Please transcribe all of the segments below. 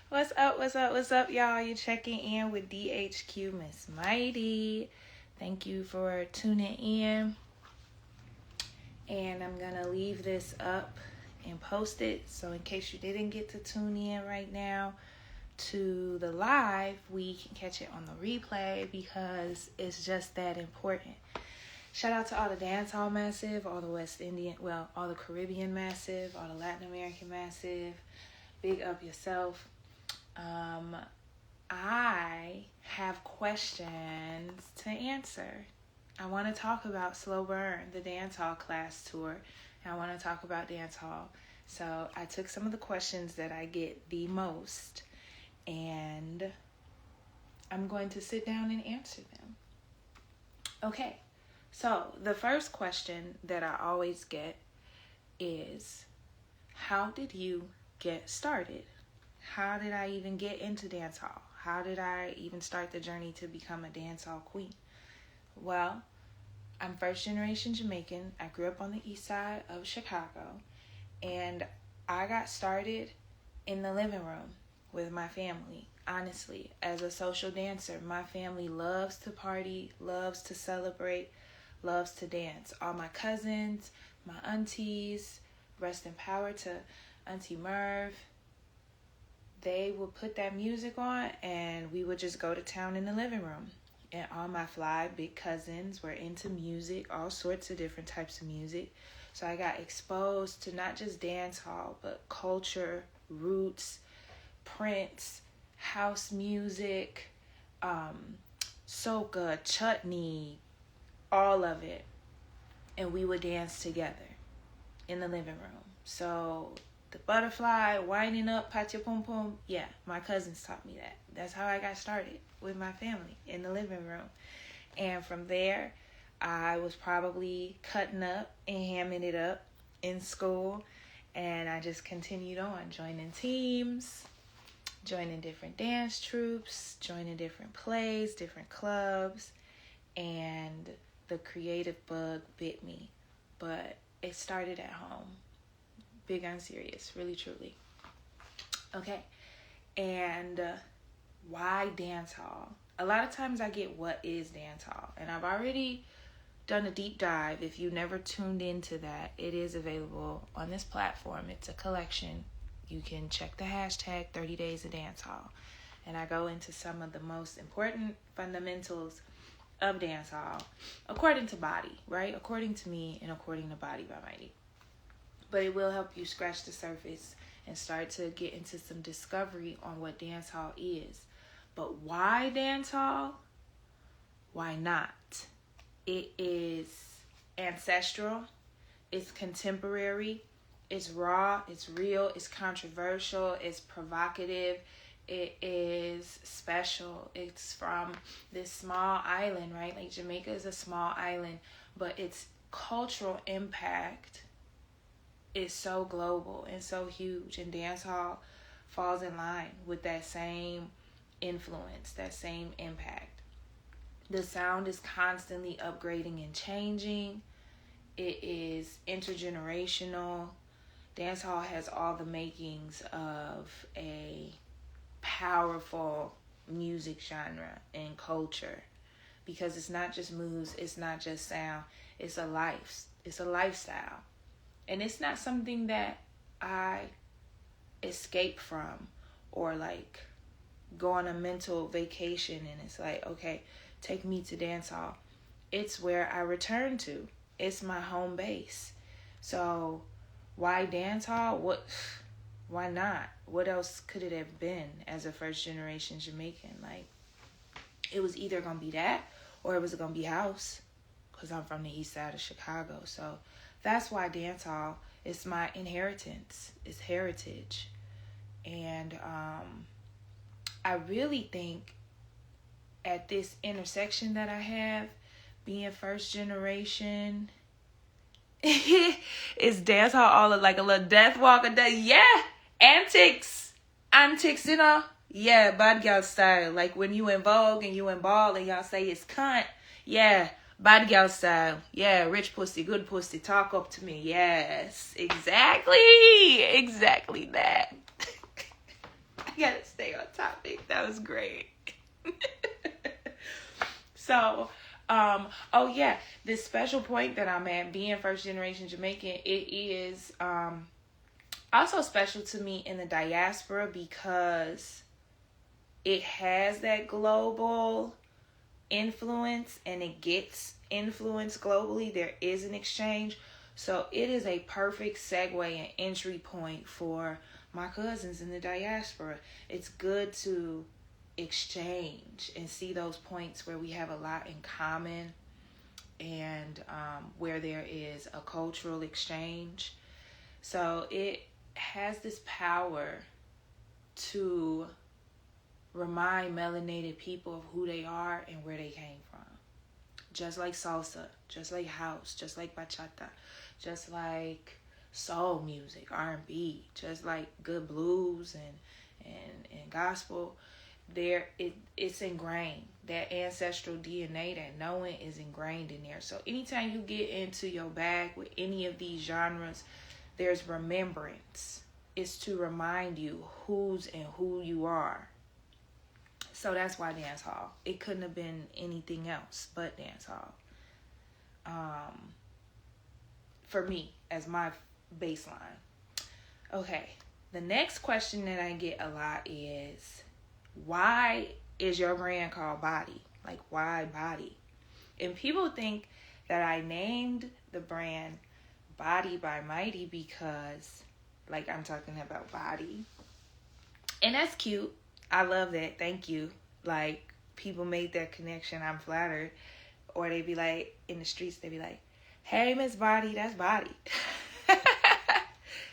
What's up, what's up, what's up, y'all? You're checking in with DHQ Ms. Mighty. Thank you for tuning in. And I'm going to leave this up and post it. So in case you didn't get to tune in right now to the live, we can catch it on the replay because it's just that important. Shout out to all the Dancehall massive, all the West Indian, well, all the Caribbean massive, all the Latin American massive. Big up yourself. I have questions to answer. I want to talk about Slow Burn, the dancehall class tour, and I want to talk about dancehall. So I took some of the questions that I get the most, and I'm going to sit down and answer them. Okay, so the first question that I always get is, how did you get started? How did I even get into dancehall? How did I even start the journey to become a dancehall queen? Well, I'm first generation Jamaican. I grew up on the east side of Chicago, and I got started in the living room with my family. Honestly, as a social dancer, my family loves to party, loves to celebrate, loves to dance. All my cousins, my aunties, rest in power to Auntie Merv, they would put that music on and we would just go to town in the living room. And all my fly big cousins were into music, all sorts of different types of music. So I got exposed to not just dance hall, but culture, roots, Prince, house music, soca, chutney, all of it. And we would dance together in the living room. So the butterfly, winding up, pat your pom pom. Yeah, my cousins taught me that. That's how I got started with my family in the living room. And from there, I was probably cutting up and hamming it up in school. And I just continued on, joining teams, joining different dance troupes, joining different plays, different clubs. And the creative bug bit me. But it started at home. Big unserious, really truly. Okay, and why dancehall? A lot of times I get, what is dancehall? And I've already done a deep dive. If you never tuned into that, it is available on this platform. It's a collection. You can check the hashtag 30 Days of Dancehall. And I go into some of the most important fundamentals of dancehall, according to Body, right? According to me and according to Body by Mighty. But it will help you scratch the surface and start to get into some discovery on what dancehall is. But why dancehall? Why not? It is ancestral. It's contemporary. It's raw. It's real. It's controversial. It's provocative. It is special. It's from this small island, right? Like Jamaica is a small island, but its cultural impact is so global and so huge, and dancehall falls in line with that same influence, that same impact. The sound is constantly upgrading and changing. It is intergenerational. Dancehall has all the makings of a powerful music genre and culture, because it's not just moves, it's not just sound, it's a lifestyle. And it's not something that I escape from or like go on a mental vacation and it's like, okay, take me to dancehall. It's where I return to. It's my home base. So why dancehall? Why not? What else could it have been as a first generation Jamaican? Like, it was either going to be that or it was going to be house, because I'm from the east side of Chicago. So that's why dancehall is my inheritance. It's heritage. And I really think at this intersection that I have, being first generation, is dancehall all of like a little death walk a day. Yeah, antics, you know. Yeah, bad girl style. Like when you in Vogue and you in Ball and y'all say it's cunt. Yeah, bad girl style. Yeah, rich pussy, good pussy, talk up to me. Yes, exactly that. gotta stay on topic. That was great. So, oh yeah, this special point that I'm at, being first generation Jamaican, it is also special to me in the diaspora because it has that global influence and it gets influence globally. There is an exchange. So it is a perfect segue and entry point for my cousins in the diaspora. It's good to exchange and see those points where we have a lot in common and where there is a cultural exchange. So it has this power to remind melanated people of who they are and where they came from. Just like salsa, just like house, just like bachata, just like soul music, R&B, just like good blues and gospel. It's ingrained. That ancestral DNA, that knowing is ingrained in there. So anytime you get into your bag with any of these genres, there's remembrance. It's to remind you who's and who you are. So that's why dancehall. It couldn't have been anything else but dancehall. For me, as my baseline. Okay, the next question that I get a lot is, why is your brand called Body? Like, why Body? And people think that I named the brand Body by Mighty because, like, I'm talking about body. And that's cute. I love that. Thank you. Like, people made that connection. I'm flattered. Or they be like, in the streets, they be like, hey, Miss Body, that's Body.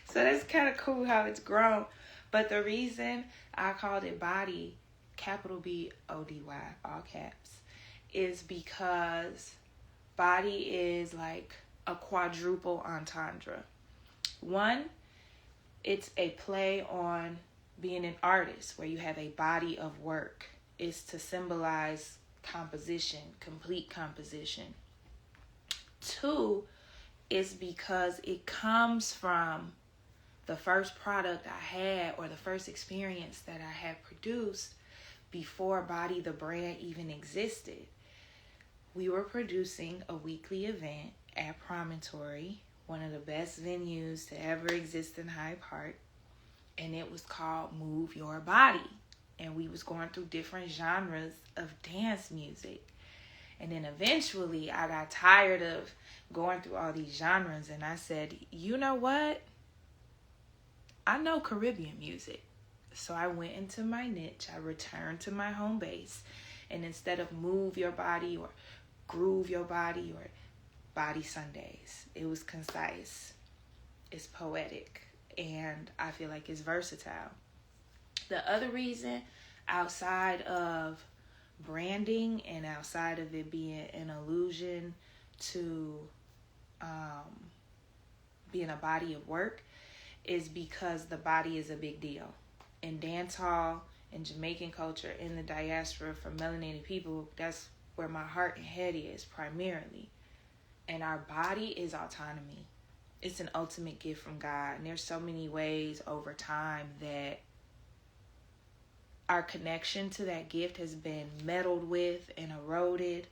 So that's kind of cool how it's grown. But the reason I called it Body, capital B-O-D-Y, all caps, is because body is like a quadruple entendre. One, it's a play on being an artist where you have a body of work. It's to symbolize composition, complete composition. Two is because it comes from the first product I had or the first experience that I had produced before Body the brand even existed. We were producing a weekly event at Promontory, one of the best venues to ever exist in Hyde Park, and it was called Move Your Body. And we was going through different genres of dance music. And then eventually I got tired of going through all these genres, and I said, you know what? I know Caribbean music. So I went into my niche. I returned to my home base. And instead of Move Your Body or Groove Your Body or Body Sundays, it was concise. It's poetic. And I feel like it's versatile. The other reason, outside of branding and outside of it being an allusion to being a body of work, is because the body is a big deal. In dancehall, in Jamaican culture, in the diaspora, for melanated people, that's where my heart and head is primarily. And our body is autonomy. It's an ultimate gift from God. And there's so many ways over time that our connection to that gift has been meddled with and eroded.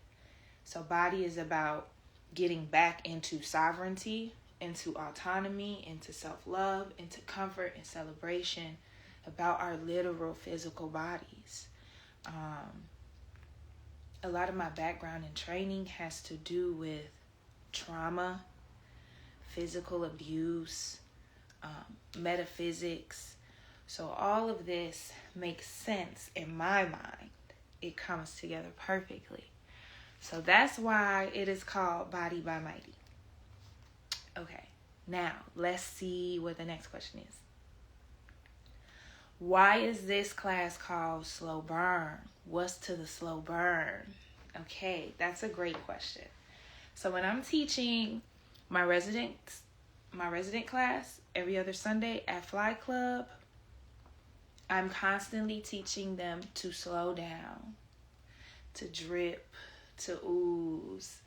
So body is about getting back into sovereignty, into autonomy, into self-love, into comfort and celebration about our literal physical bodies. A lot of my background and training has to do with trauma, physical abuse, metaphysics. So all of this makes sense in my mind. It comes together perfectly. So that's why it is called Body by Mighty. Okay, now let's see what the next question is. Why is this class called Slow Burn? What's to the slow burn? Okay, that's a great question. So when I'm teaching my resident class every other Sunday at Fly Club, I'm constantly teaching them to slow down, to drip, to ooze,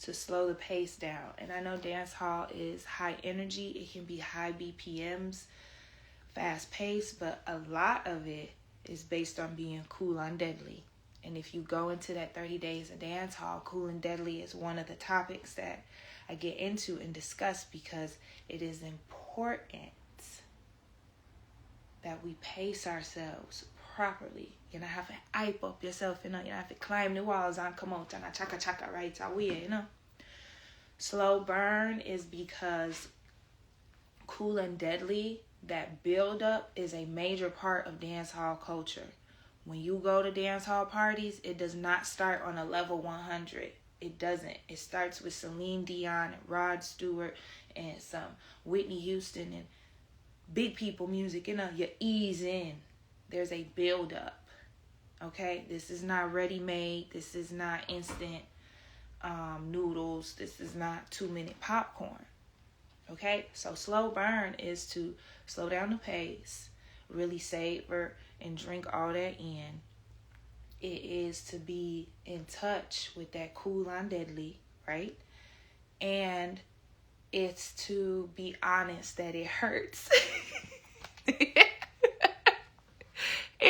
to slow the pace down. And I know dance hall is high energy. It can be high BPMs, fast paced, but a lot of it is based on being cool and deadly. And if you go into that 30 days of dancehall, cool and deadly is one of the topics that I get into and discuss, because it is important that we pace ourselves properly. You know, have to hype up yourself, you know, you have to climb the walls and come out and a chaka chaka right away, you know. Slow burn is because cool and deadly, that build up is a major part of dancehall culture. When you go to dancehall parties, it does not start on a level 100. It doesn't. It starts with Celine Dion and Rod Stewart and some Whitney Houston and big people music. You know, you ease in. There's a build up. Okay? This is not ready-made. This is not instant noodles. This is not 2-minute popcorn. Okay? So slow burn is to slow down the pace, really savor and drink all that in. It is to be in touch with that cool and deadly, right? And it's to be honest that it hurts. It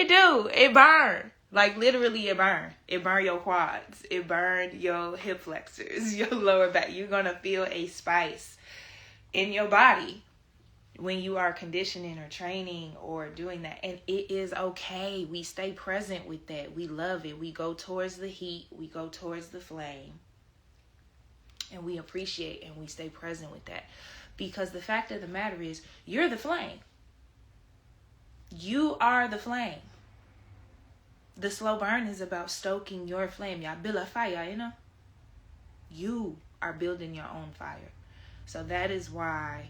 do. It burn. Like literally it burn. It burn your quads. It burn your hip flexors, your lower back. You're going to feel a spice in your body when you are conditioning or training or doing that. And it is okay. We stay present with that. We love it. We go towards the heat. We go towards the flame. And we appreciate and we stay present with that. Because the fact of the matter is, you're the flame. You are the flame. The slow burn is about stoking your flame. Y'all build a fire, you know? You are building your own fire. So that is why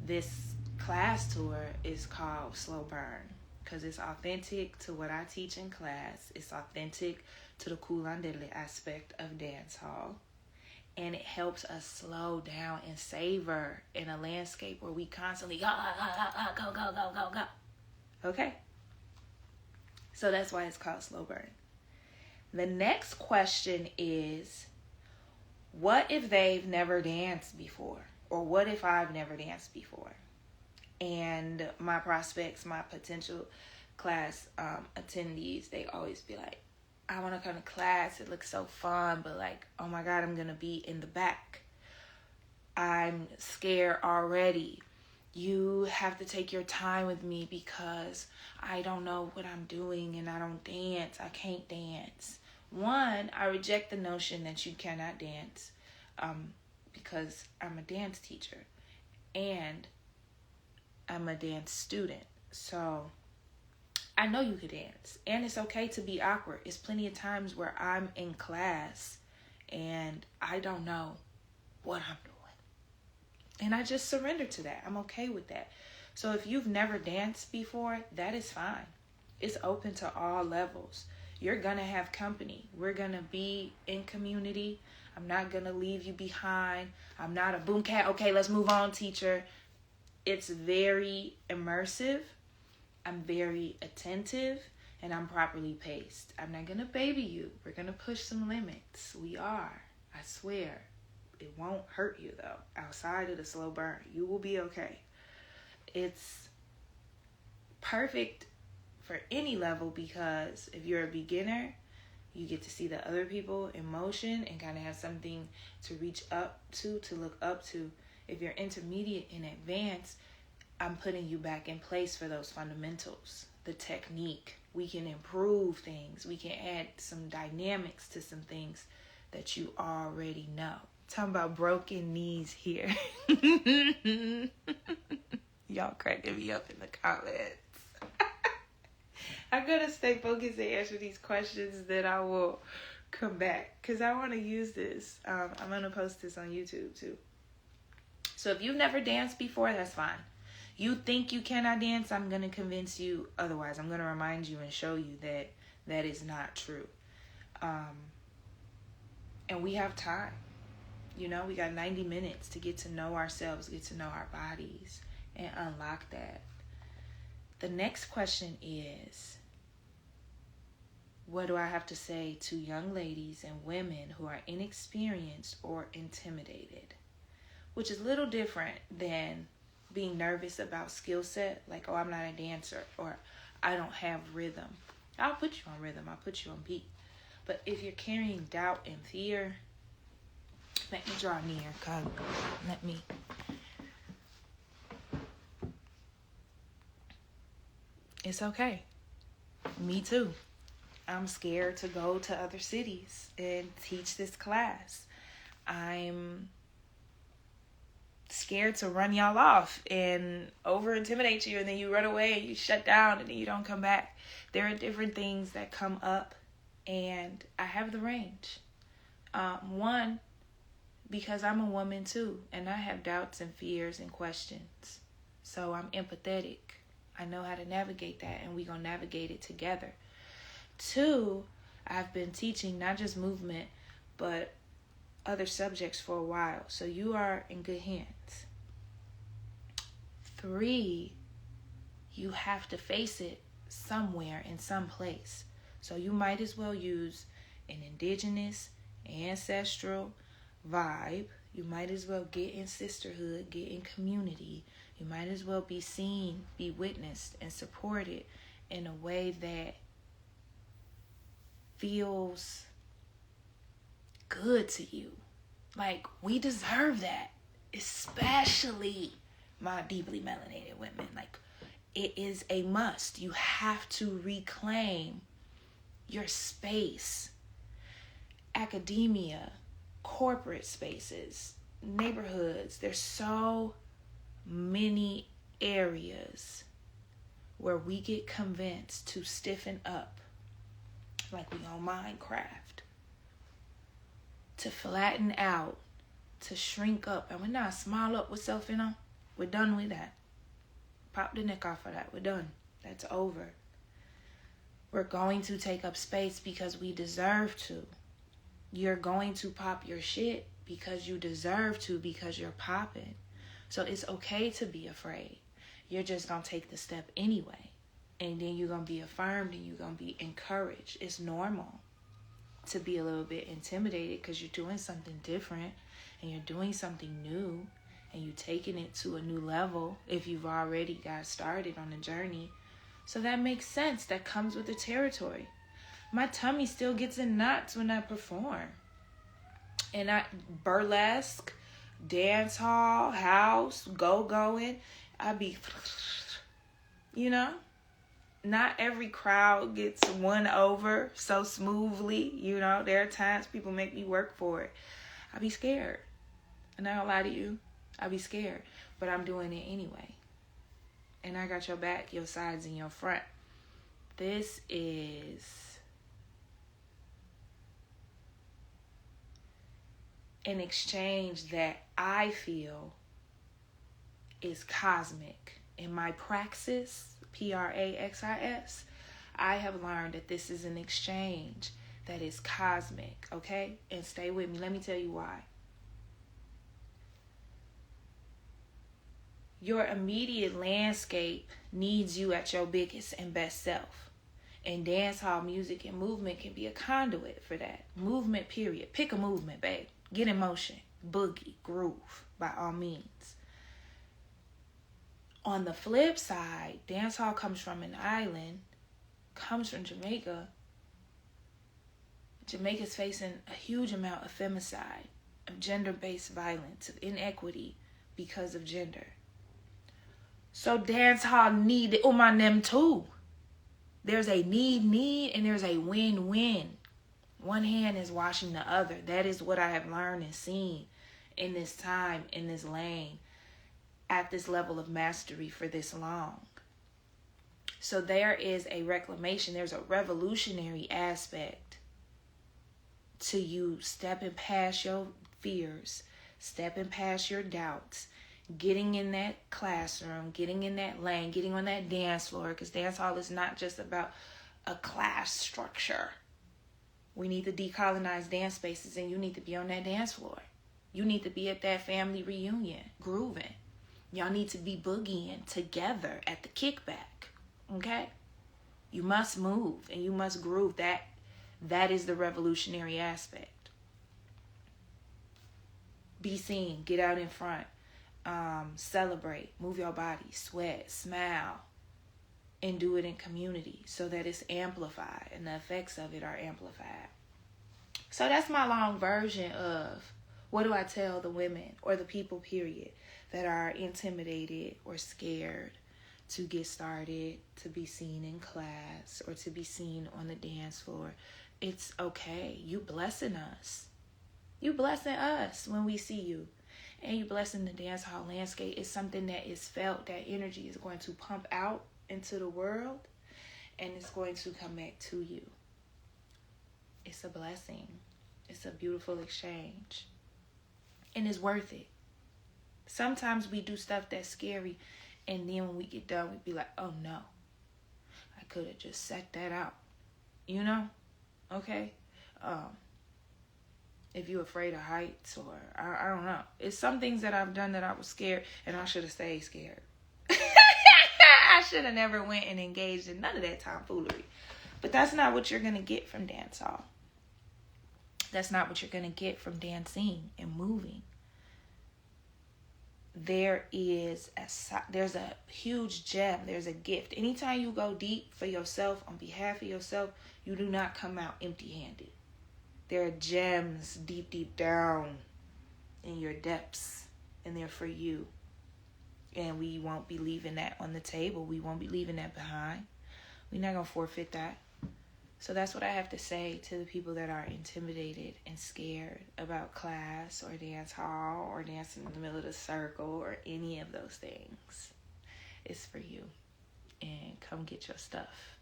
this class tour is called Slow Burn, because it's authentic to what I teach in class. It's authentic to the cool and deadly aspect of dancehall, and it helps us slow down and savor in a landscape where we constantly go. Okay, so that's why it's called Slow Burn. The next question is, what if they've never danced before? Or what if I've never danced before? And my prospects, my potential class attendees, they always be like, I want to come to class. It looks so fun, but like, oh my God, I'm going to be in the back. I'm scared already. You have to take your time with me because I don't know what I'm doing and I don't dance. I can't dance. One, I reject the notion that you cannot dance. Because I'm a dance teacher and I'm a dance student. So I know you could dance, and it's okay to be awkward. It's plenty of times where I'm in class and I don't know what I'm doing. And I just surrender to that. I'm okay with that. So if you've never danced before, that is fine. It's open to all levels. You're going to have company. We're going to be in community. I'm not going to leave you behind. I'm not a boom cat. Okay, let's move on, teacher. It's very immersive. I'm very attentive, and I'm properly paced. I'm not going to baby you. We're going to push some limits. We are. I swear. It won't hurt you, though. Outside of the slow burn, you will be okay. It's perfect for any level, because if you're a beginner, you get to see the other people in motion and kind of have something to reach up to look up to. If you're intermediate and advanced, I'm putting you back in place for those fundamentals, the technique. We can improve things. We can add some dynamics to some things that you already know. Talking about broken knees here. Y'all cracking me up in the comments. I'm going to stay focused and answer these questions, then I will come back because I want to use this. I'm going to post this on YouTube too. So if you've never danced before, that's fine. You think you cannot dance, I'm going to convince you otherwise. I'm going to remind you and show you that that is not true. And we have time. You know, we got 90 minutes to get to know ourselves, get to know our bodies, and unlock that. The next question is, what do I have to say to young ladies and women who are inexperienced or intimidated? Which is a little different than being nervous about skill set, like, oh, I'm not a dancer, or I don't have rhythm. I'll put you on rhythm. I'll put you on beat. But if you're carrying doubt and fear, let me draw near, cuz. Let me. It's okay. Me too. I'm scared to go to other cities and teach this class. I'm scared to run y'all off and over intimidate you, and then you run away and you shut down and then you don't come back. There are different things that come up, and I have the range. One, because I'm a woman too, and I have doubts and fears and questions. So I'm empathetic. I know how to navigate that, and we're going to navigate it together. Two, I've been teaching not just movement, but other subjects for a while. So you are in good hands. Three, you have to face it somewhere in some place. So you might as well use an indigenous, ancestral vibe. You might as well get in sisterhood, get in community. You might as well be seen, be witnessed, and supported in a way that feels good to you. Like, we deserve that, especially my deeply melanated women. Like, it is a must. You have to reclaim your space. Academia, corporate spaces, neighborhoods. There's so many areas where we get convinced to stiffen up like we on Minecraft, to flatten out, to shrink up. And we're not smile up with self, we're done with that. Pop the neck off of that. We're done. That's over. We're going to take up space because we deserve to. You're going to pop your shit because you deserve to, because you're popping. So it's okay to be afraid. You're just going to take the step anyway. And then you're going to be affirmed and you're going to be encouraged. It's normal to be a little bit intimidated because you're doing something different and you're doing something new and you're taking it to a new level if you've already got started on the journey. So that makes sense. That comes with the territory. My tummy still gets in knots when I perform. And I burlesque, dancehall, house, go-going, I be, not every crowd gets won over so smoothly. There are times people make me work for it. I be scared. I'm not gonna lie to you. I be scared, but I'm doing it anyway. And I got your back, your sides, and your front. This is an exchange that I feel is cosmic. In my praxis, praxis, I have learned that this is an exchange that is cosmic, okay? And stay with me. Let me tell you why. Your immediate landscape needs you at your biggest and best self. And dancehall music and movement can be a conduit for that. Movement, period. Pick a movement, babe. Get in motion. Boogie, groove, by all means. On the flip side, dancehall comes from an island, comes from Jamaica. Jamaica's facing a huge amount of femicide, of gender-based violence, of inequity because of gender. So dancehall need the them too. There's a need, and there's a win-win. One hand is washing the other. That is what I have learned and seen in this time, in this lane, at this level of mastery for this long. So there is a reclamation. There's a revolutionary aspect to you stepping past your fears, stepping past your doubts, getting in that classroom, getting in that lane, getting on that dance floor, because dancehall is not just about a class structure. We need to decolonize dance spaces, and you need to be on that dance floor. You need to be at that family reunion, grooving. Y'all need to be boogieing together at the kickback, okay? You must move, and you must groove. That is the revolutionary aspect. Be seen, get out in front. celebrate, move your body, sweat, smile, and do it in community so that it's amplified and the effects of it are amplified. So that's my long version of what do I tell the women or the people, period, that are intimidated or scared to get started, to be seen in class, or to be seen on the dance floor. It's okay. You blessing us. You blessing us when we see you. And you blessing the dance hall landscape. It's something that is felt. That energy is going to pump out into the world, and it's going to come back to you. It's a blessing. It's a beautiful exchange. And it's worth it. Sometimes we do stuff that's scary, and then when we get done, we be like, oh no, I could have just set that out. You know? Okay? If you're afraid of heights, or I don't know. It's some things that I've done that I was scared, and I should have stayed scared. I should have never went and engaged in none of that tomfoolery. But that's not what you're going to get from dancehall. That's not what you're going to get from dancing and moving. There's a huge gem. There's a gift. Anytime you go deep for yourself, on behalf of yourself, you do not come out empty-handed. There are gems deep, deep down in your depths, and they're for you. And we won't be leaving that on the table. We won't be leaving that behind. We're not going to forfeit that. So that's what I have to say to the people that are intimidated and scared about class or dance hall or dancing in the middle of the circle or any of those things. It's for you. And come get your stuff.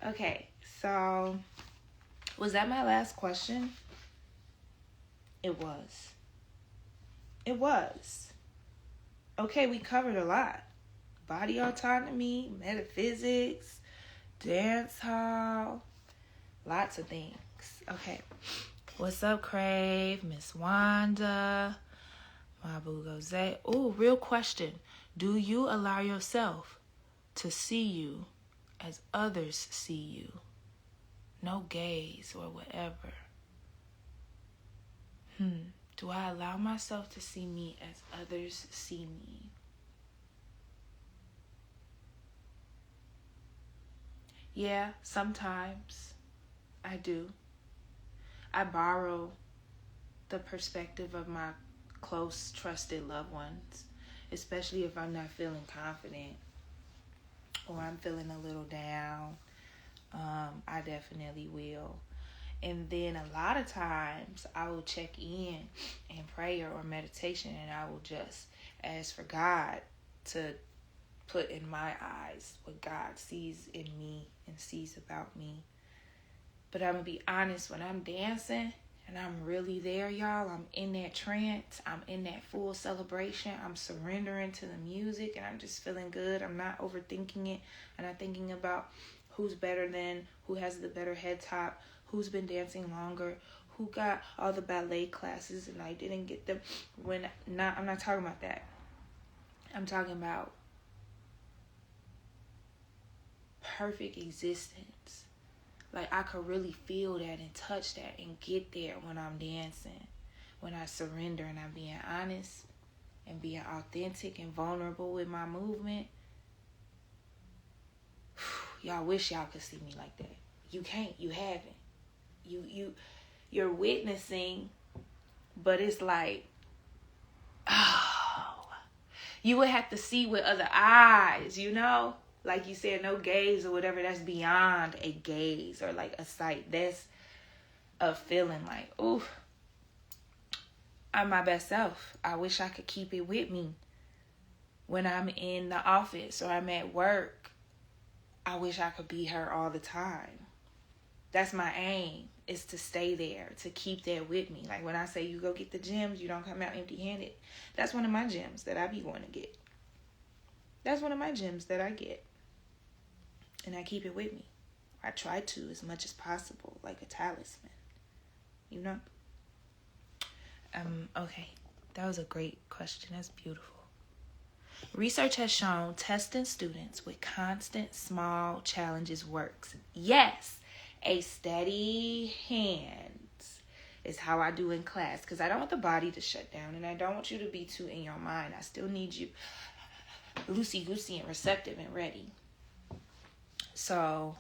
Okay, so was that my last question? It was. It was. Okay, we covered a lot. Body autonomy, metaphysics, dance hall, lots of things. Okay. What's up, Crave? Miss Wanda, Mabu Gose. Oh, real question. Do you allow yourself to see you as others see you? No gaze or whatever. Do I allow myself to see me as others see me? Yeah, sometimes I do. I borrow the perspective of my close, trusted loved ones, especially if I'm not feeling confident or I'm feeling a little down. I definitely will. And then a lot of times I will check in prayer or meditation, and I will just ask for God to put in my eyes what God sees in me and sees about me. But I'm going to be honest, when I'm dancing and I'm really there, y'all, I'm in that trance, I'm in that full celebration, I'm surrendering to the music, and I'm just feeling good. I'm not overthinking it. I'm not thinking about who's better than, who has the better head top, who's been dancing longer, who got all the ballet classes and I didn't get them. I'm not talking about that. I'm talking about perfect existence. Like, I could really feel that and touch that and get there when I'm dancing. When I surrender and I'm being honest and being authentic and vulnerable with my movement. Y'all wish y'all could see me like that. You can't. You haven't. You're witnessing, but it's like, oh, you would have to see with other eyes, you know? Like you said, no gaze or whatever, that's beyond a gaze or like a sight. That's a feeling like, ooh, I'm my best self. I wish I could keep it with me when I'm in the office or I'm at work. I wish I could be her all the time. That's my aim, is to stay there, to keep that with me. Like when I say you go get the gems, you don't come out empty-handed. That's one of my gems that I be going to get. That's one of my gems that I get. And I keep it with me. I try to as much as possible, like a talisman. You know? Okay. That was a great question. That's beautiful. Research has shown testing students with constant small challenges works. Yes, a steady hand It's how I do in class, because I don't want the body to shut down, and I don't want you to be too in your mind. I still need you loosey-goosey and receptive and ready. So,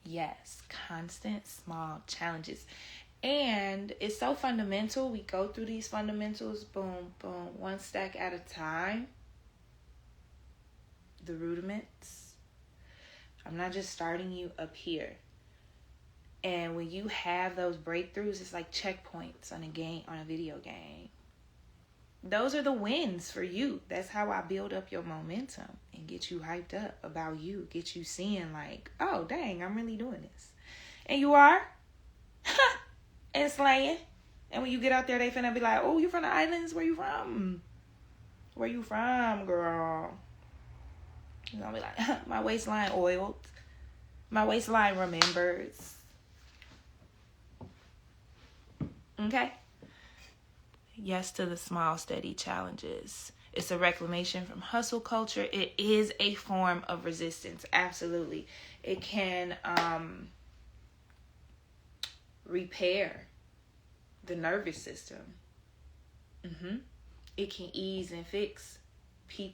yes, constant small challenges. And it's so fundamental. We go through these fundamentals, boom, boom, one stack at a time. The rudiments. I'm not just starting you up here. And when you have those breakthroughs, it's like checkpoints on a video game. Those are the wins for you. That's how I build up your momentum and get you hyped up about you. Get you seeing like, oh, dang, I'm really doing this. And you are. And slaying. And when you get out there, they finna be like, oh, you from the islands? Where you from? Where you from, girl? You're gonna be like, my waistline oiled. My waistline remembers. Okay? Yes to the small, steady challenges. It's a reclamation from hustle culture. It is a form of resistance. Absolutely. It can repair the nervous system. It can ease and fix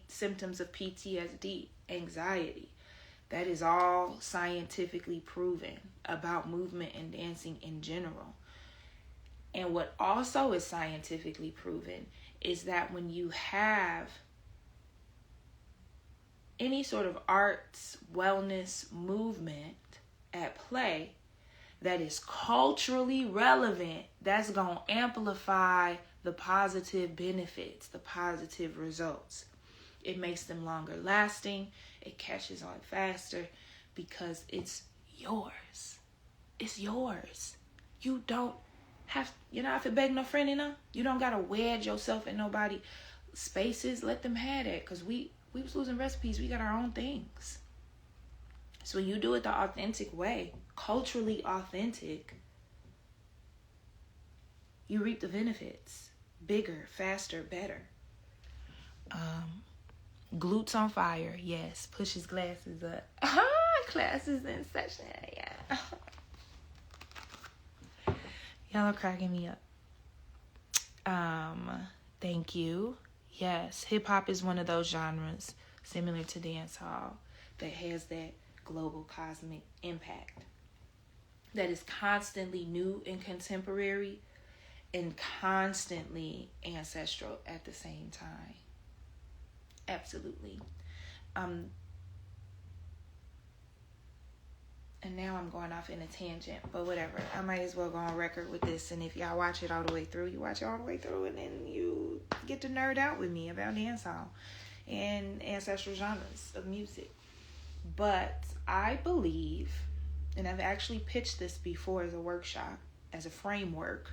symptoms of PTSD, anxiety. That is all scientifically proven about movement and dancing in general. And what also is scientifically proven is that when you have any sort of arts, wellness, movement at play that is culturally relevant, that's going to amplify the positive benefits, the positive results. It makes them longer lasting. It catches on faster because it's yours. It's yours. You don't have, if it beg no friend, you don't got to wedge yourself in nobody spaces. Let them have it, because we was losing recipes. We got our own things. So when you do it the authentic way, culturally authentic, you reap the benefits. Bigger, faster, better. Glutes on fire. Yes. Push his glasses up. Classes in session. Yeah. Y'all are cracking me up. Thank you. Yes. Hip hop is one of those genres similar to dancehall that has that global cosmic impact. That is constantly new and contemporary and constantly ancestral at the same time. Absolutely. And now I'm going off in a tangent, but whatever. I might as well go on record with this. And if y'all watch it all the way through, you watch it all the way through, and then you get to nerd out with me about dancehall and ancestral genres of music. But I believe, and I've actually pitched this before as a workshop, as a framework,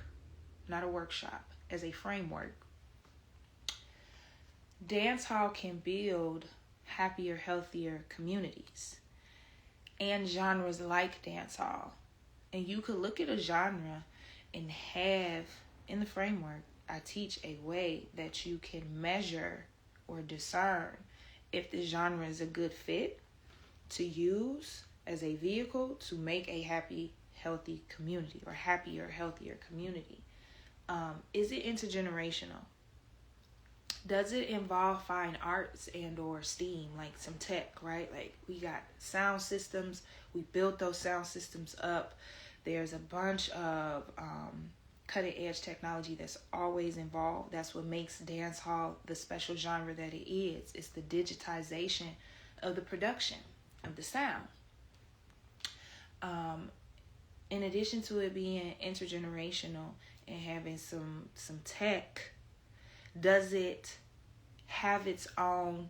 not a workshop, as a framework. Dancehall can build happier, healthier communities and genres like dancehall. And you could look at a genre and have, in the framework, I teach a way that you can measure or discern if the genre is a good fit to use as a vehicle to make a happy, healthy community, or happier, healthier community. Is it intergenerational? Does it involve fine arts and or STEAM, like some tech, right? Like we got sound systems. We built those sound systems up. There's a bunch of cutting edge technology that's always involved. That's what makes dancehall the special genre that it is. It's the digitization of the production of the sound. In addition to it being intergenerational and having some tech, does it have its own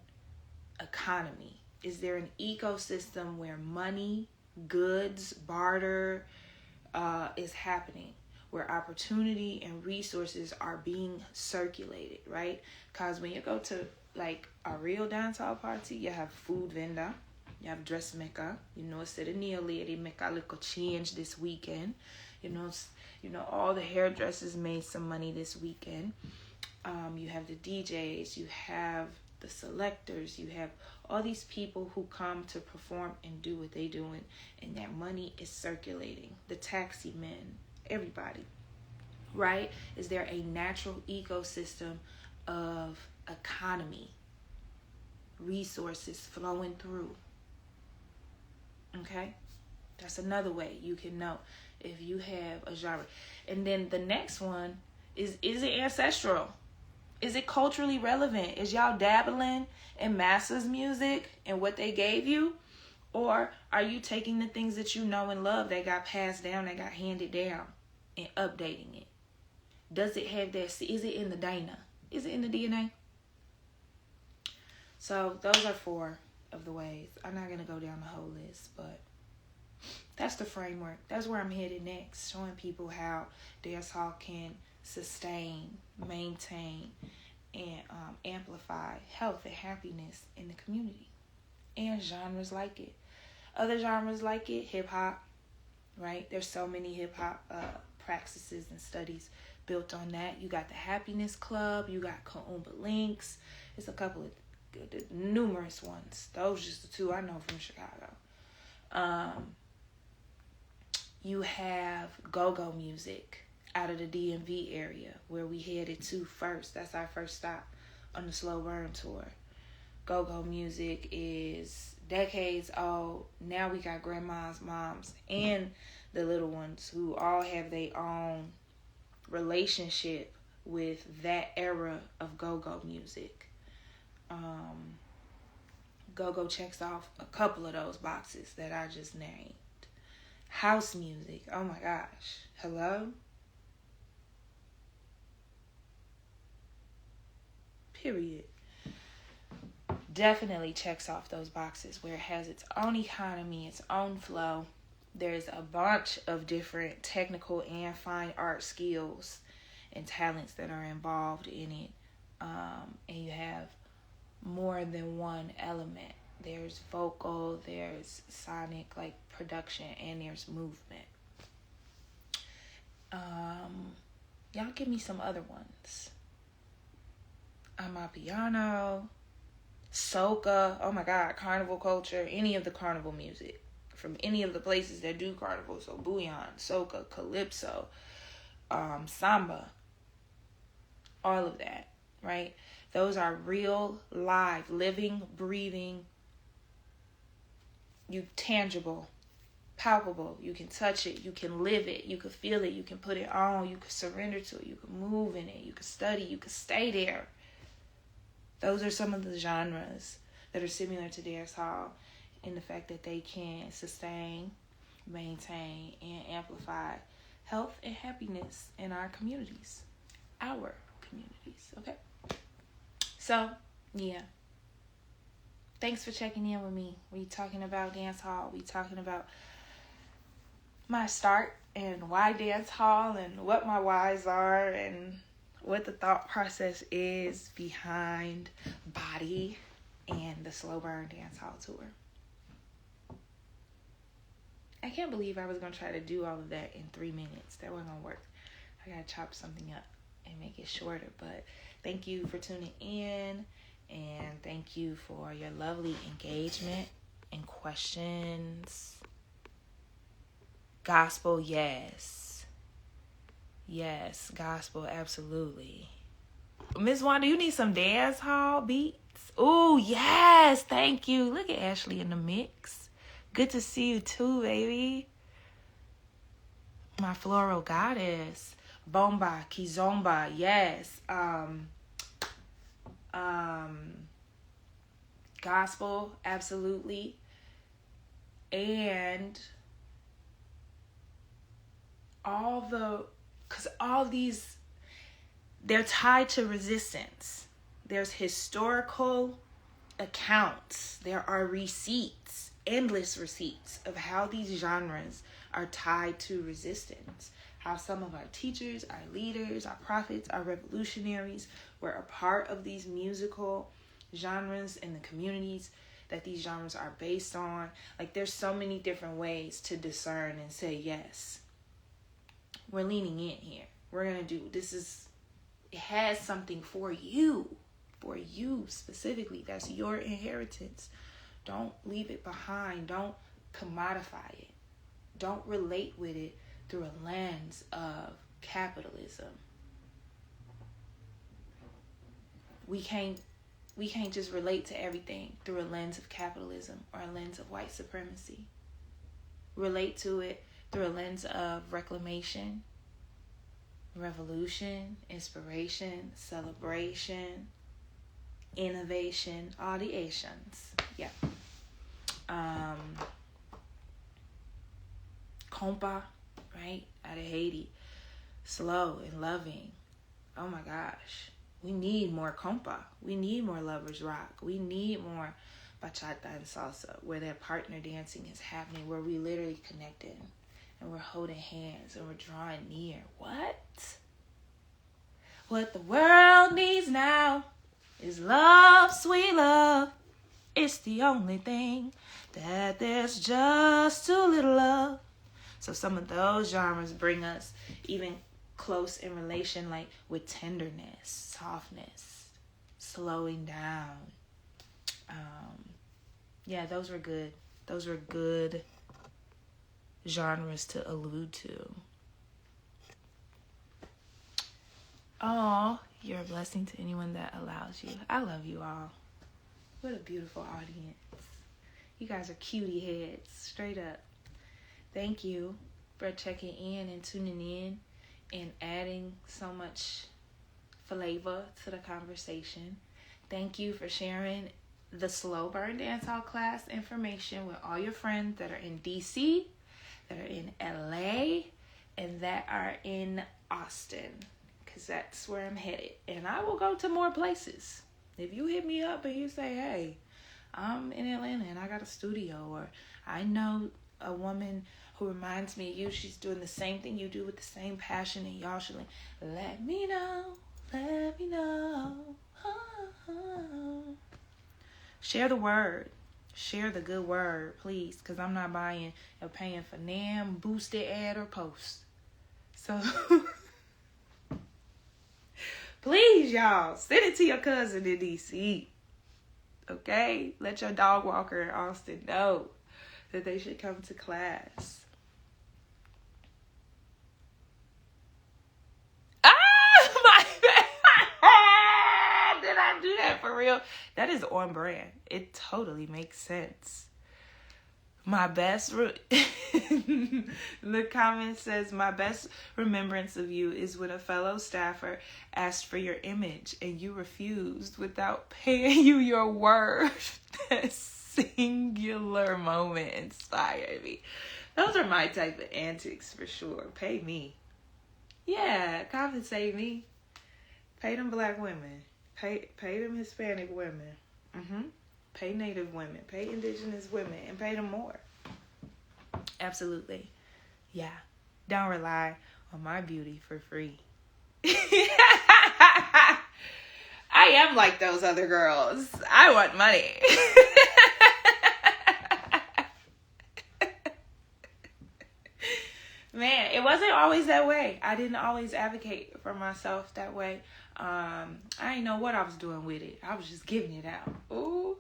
economy? Is there an ecosystem where money, goods, barter is happening, where opportunity and resources are being circulated, right? Because when you go to like a real dancehall party, you have food vendor, you have dressmaker, instead of Neil lady make a little change this weekend, all the hairdressers made some money this weekend. You have the DJs, you have the selectors, you have all these people who come to perform and do what they doing, and that money is circulating. The taxi men, everybody. right? Is there a natural ecosystem of economy, resources flowing through? Okay? That's another way you can know if you have a genre. And then the next one is it ancestral? Is it culturally relevant? Is y'all dabbling in masses music and what they gave you? Or are you taking the things that you know and love that got passed down, that got handed down, and updating it? Does it have that? Is it in the DNA? Is it in the DNA? So those are 4 of the ways. I'm not going to go down the whole list, but that's the framework. That's where I'm headed next, showing people how dancehall can sustain, maintain, and amplify health and happiness in the community. And genres like it. Other genres like it, hip-hop, right? There's so many hip-hop practices and studies built on that. You got the Happiness Club. You got Kaumba Links. There's a couple of numerous ones. Those are just the 2 I know from Chicago. You have go-go music out of the DMV area where we headed to first. That's our first stop on the Slow Burn tour. Go-go music is decades old. Now we got grandmas, moms, and the little ones who all have their own relationship with that era of go-go music. Go-go checks off a couple of those boxes that I just named. House music, oh my gosh, hello? Period. Definitely checks off those boxes where it has its own economy, its own flow. There's a bunch of different technical and fine art skills and talents that are involved in it. And you have more than one element. There's vocal, there's sonic, like production, and there's movement. Y'all give me some other ones. Amapiano, soca, oh my God, carnival culture, any of the carnival music from any of the places that do carnival. So bouillon, soca, calypso, samba, all of that, right? Those are real, live, living, breathing, tangible, palpable. You can touch it, you can live it, you can feel it, you can put it on, you can surrender to it, you can move in it, you can study, you can stay there. Those are some of the genres that are similar to dancehall in the fact that they can sustain, maintain, and amplify health and happiness in our communities. Okay? So, yeah. Thanks for checking in with me. We talking about dancehall. We talking about my start and why dancehall and what my whys are and what the thought process is behind Body and the Slow Burn Dancehall Tour. I can't believe I was going to try to do all of that in 3 minutes. That wasn't going to work. I got to chop something up and make it shorter. But thank you for tuning in. And thank you for your lovely engagement and questions. Gospel, yes. Yes, gospel, absolutely. Miss Wanda, you need some dance hall beats? Ooh, yes, thank you. Look at Ashley in the mix. Good to see you too, baby. My floral goddess. Bomba, Kizomba, yes. Gospel, absolutely. And because all these, they're tied to resistance. There's historical accounts. There are receipts, endless receipts of how these genres are tied to resistance. How some of our teachers, our leaders, our prophets, our revolutionaries were a part of these musical genres and the communities that these genres are based on. Like, there's so many different ways to discern and say, yes, we're leaning in here. We're going to do, it has something for you specifically. That's your inheritance. Don't leave it behind. Don't commodify it. Don't relate with it through a lens of capitalism. We can't just relate to everything through a lens of capitalism or a lens of white supremacy. Relate to it through a lens of reclamation, revolution, inspiration, celebration, innovation, all the Asians. Yeah. Compa, right? Out of Haiti. Slow and loving. Oh my gosh. We need more compa. We need more lovers rock. We need more bachata and salsa, where that partner dancing is happening, where we literally connected and we're holding hands and we're drawing near. What the world needs now is love, sweet love. It's the only thing that there's just too little of. So some of those genres bring us even close in relation, like with tenderness, softness, slowing down. Yeah, those were good. Those were good genres to allude to. Oh, you're a blessing to anyone that allows you. I love you all. What a beautiful audience. You guys are cutie heads, straight up. Thank you for checking in and tuning in and adding so much flavor to the conversation. Thank you for sharing the Slow Burn Dancehall class information with all your friends that are in DC, that are in LA, and that are in Austin, because that's where I'm headed. And I will go to more places. If you hit me up and you say, hey, I'm in Atlanta and I got a studio, or I know a woman who reminds me of you, she's doing the same thing you do with the same passion, and y'all should let me know. Share the word. Share the good word, please, because I'm not buying or paying for NAM, boosted ad, or post. So, please, y'all, send it to your cousin in DC. Okay? Let your dog walker in Austin know that they should come to class. Did I do that for real? That is on brand. It totally makes sense. My best, the comment says, my best remembrance of you is when a fellow staffer asked for your image and you refused without paying you your worth. That singular moment inspired me. Those are my type of antics for sure. Pay me. Yeah, compensate me. Pay them black women. Pay them Hispanic women. Pay Native women. Pay indigenous women. And pay them more. Absolutely. Yeah. Don't rely on my beauty for free. I am like those other girls. I want money. Man, it wasn't always that way. I didn't always advocate for myself that way. I didn't know what I was doing with it. I was just giving it out. Ooh.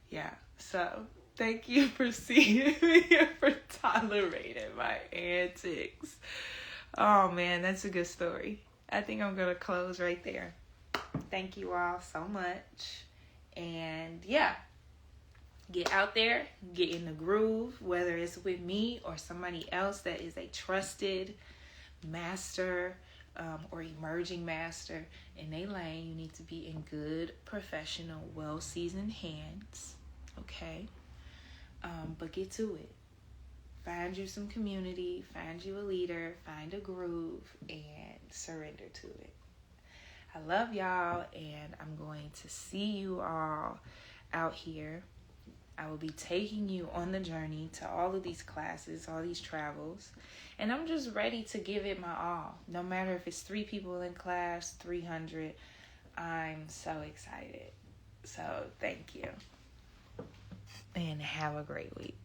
Yeah. So, thank you for seeing me and for tolerating my antics. Oh, man, that's a good story. I think I'm going to close right there. Thank you all so much. And, yeah. Get out there, get in the groove, whether it's with me or somebody else that is a trusted master or emerging master in a lane. You need to be in good, professional, well-seasoned hands, okay? But get to it. Find you some community, find you a leader, find a groove, and surrender to it. I love y'all, and I'm going to see you all out here. I will be taking you on the journey to all of these classes, all these travels. And I'm just ready to give it my all. No matter if it's 3 people in class, 300. I'm so excited. So thank you. And have a great week.